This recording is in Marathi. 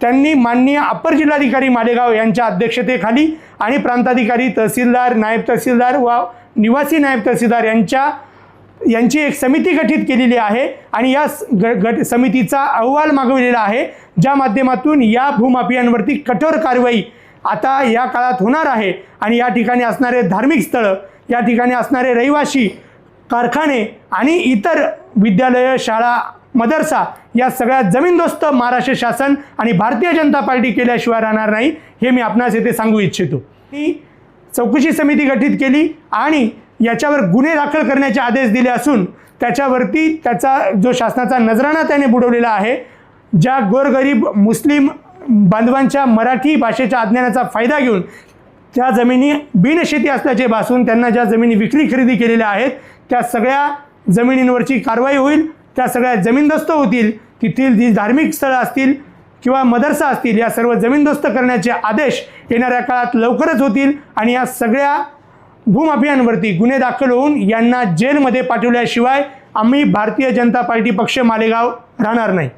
त्यांनी माननीय अपर जिल्हाधिकारी मालेगाव यांच्या अध्यक्षतेखाली आणि प्रांताधिकारी, तहसीलदार, नायब तहसीलदार व निवासी नायब तहसीलदार यांची एक समिती गठीत केलेली आहे आणि या समितीचा अहवाल मागवलेला आहे, ज्या माध्यमातून या भूमाफियांवरती कठोर कारवाई आता या काळात होणार आहे। आणि या ठिकाणी असणारे धार्मिक स्थळं, या ठिकाणी असणारे रहिवासी, कारखाने आणि इतर विद्यालय, शाळा, मदरसा या सगळ्या जमीनदोस्त महाराष्ट्र शासन आणि भारतीय जनता पार्टी केल्याशिवाय राहणार नाही, हे मी आपणास येथे सांगू इच्छितो। ही चौकशी समिती गठीत केली आणि याच्यावर गुन्हे दाखल करण्याचे आदेश दिले असून त्याच्यावरती त्याचा जो शासनाचा नजराणा त्याने बुडवलेला आहे। ज्या गोरगरीब मुस्लिम बांधवांच्या मराठी भाषेच्या अज्ञानाचा फायदा घेऊन त्या जमिनी बिनशेती असल्याचे भासून त्यांना ज्या जमिनी विक्री खरेदी केलेल्या आहेत त्या सगळ्या जमिनींवरची कारवाई होईल, त्या सगळ्या जमीनदोस्त होतील। तेथील जी धार्मिक स्थळं असतील किंवा मदरसा असतील या सर्व जमीनदोस्त करण्याचे आदेश येणाऱ्या काळात लवकरच होतील आणि या सगळ्या भूमाफियांवरती गुन्हे दाखल होऊन यांना जेलमध्ये पाठवल्याशिवाय आम्ही भारतीय जनता पार्टी पक्ष मालेगाव राहणार नाही।